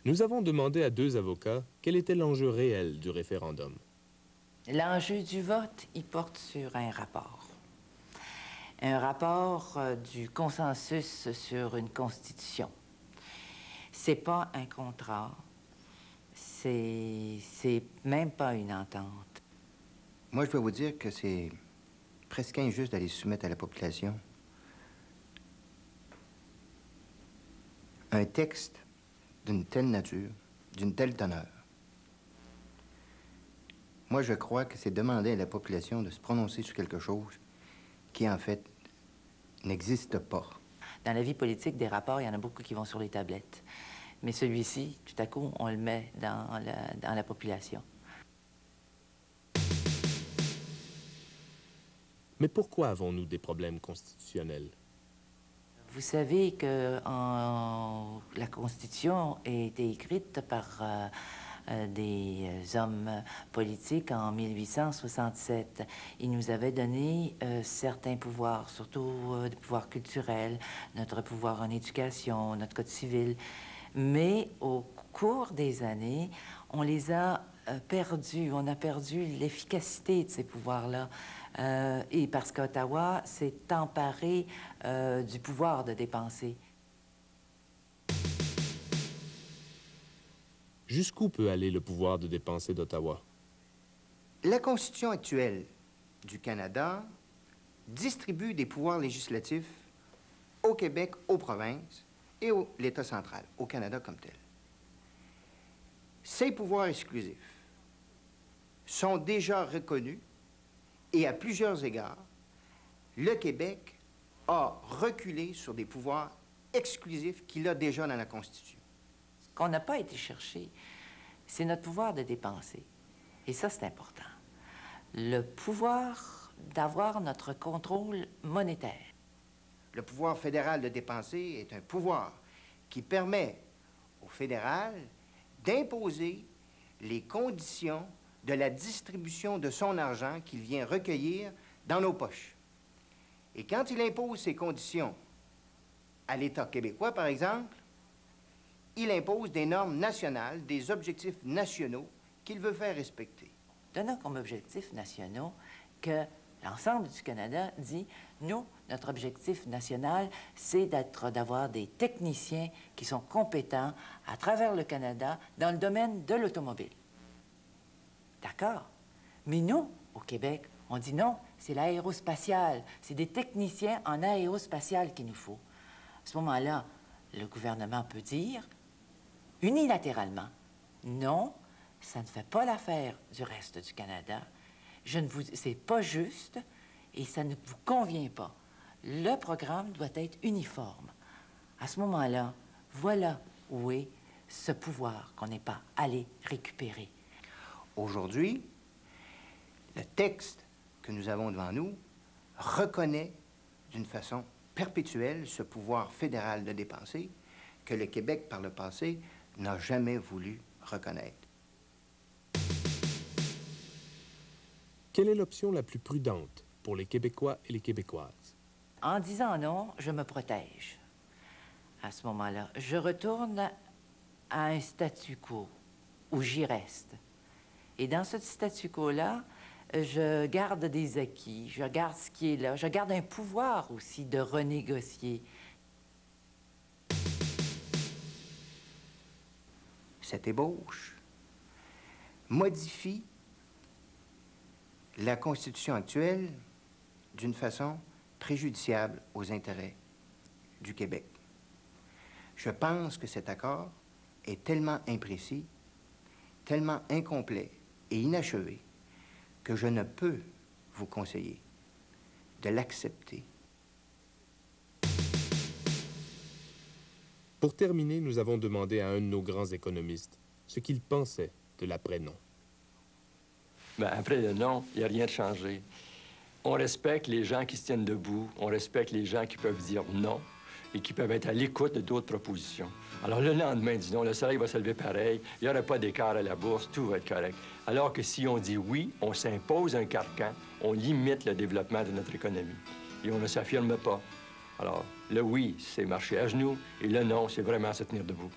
Nous avons demandé à 2 avocats quel était l'enjeu réel du référendum. L'enjeu du vote, il porte sur un rapport. Un rapport du consensus sur une constitution. C'est pas un contrat, c'est même pas une entente. Moi, je dois vous dire que c'est presque injuste d'aller soumettre à la population un texte d'une telle nature, d'une telle teneur. Moi, je crois que c'est demander à la population de se prononcer sur quelque chose qui, en fait, n'existe pas. Dans la vie politique, des rapports, il y en a beaucoup qui vont sur les tablettes. Mais celui-ci, tout à coup, on le met dans la population. Mais pourquoi avons-nous des problèmes constitutionnels? Vous savez que la Constitution a été écrite par des hommes politiques en 1867. Ils nous avaient donné certains pouvoirs, surtout des pouvoirs culturels, notre pouvoir en éducation, notre code civil. Mais au cours des années, on les a perdus. On a perdu l'efficacité de ces pouvoirs-là. Et parce qu'Ottawa s'est emparé du pouvoir de dépenser. Jusqu'où peut aller le pouvoir de dépenser d'Ottawa? La Constitution actuelle du Canada distribue des pouvoirs législatifs au Québec, aux provinces et à l'État central, au Canada comme tel. Ces pouvoirs exclusifs sont déjà reconnus et à plusieurs égards, le Québec a reculé sur des pouvoirs exclusifs qu'il a déjà dans la Constitution. Ce qu'on n'a pas été chercher, c'est notre pouvoir de dépenser. Et ça, c'est important. Le pouvoir d'avoir notre contrôle monétaire. Le pouvoir fédéral de dépenser est un pouvoir qui permet au fédéral d'imposer les conditions de la distribution de son argent qu'il vient recueillir dans nos poches. Et quand il impose ces conditions à l'État québécois, par exemple, il impose des normes nationales, des objectifs nationaux qu'il veut faire respecter. Donnant comme objectifs nationaux que l'ensemble du Canada dit, nous, notre objectif national, c'est d'avoir des techniciens qui sont compétents à travers le Canada dans le domaine de l'automobile. D'accord. Mais nous, au Québec, on dit non, c'est l'aérospatial. C'est des techniciens en aérospatial qu'il nous faut. À ce moment-là, le gouvernement peut dire, unilatéralement, non, ça ne fait pas l'affaire du reste du Canada. C'est pas juste et ça ne vous convient pas. Le programme doit être uniforme. À ce moment-là, voilà où est ce pouvoir qu'on n'est pas allé récupérer. Aujourd'hui, le texte que nous avons devant nous reconnaît d'une façon perpétuelle ce pouvoir fédéral de dépenser que le Québec, par le passé, n'a jamais voulu reconnaître. Quelle est l'option la plus prudente pour les Québécois et les Québécoises? En disant non, je me protège. À ce moment-là, je retourne à un statu quo où j'y reste. Et dans ce statu quo-là, je garde des acquis, je garde ce qui est là, je garde un pouvoir aussi de renégocier. Cette ébauche modifie la Constitution actuelle d'une façon préjudiciable aux intérêts du Québec. Je pense que cet accord est tellement imprécis, tellement incomplet et inachevé que je ne peux vous conseiller de l'accepter. Pour terminer, nous avons demandé à un de nos grands économistes ce qu'il pensait de l'après-non. Bien, après le non, il n'y a rien de changé. On respecte les gens qui se tiennent debout, on respecte les gens qui peuvent dire non et qui peuvent être à l'écoute de d'autres propositions. Alors le lendemain, disons, le soleil va se lever pareil, il n'y aura pas d'écart à la bourse, tout va être correct. Alors que si on dit oui, on s'impose un carcan, on limite le développement de notre économie et on ne s'affirme pas. Alors, le oui, c'est marcher à genoux et le non, c'est vraiment se tenir debout.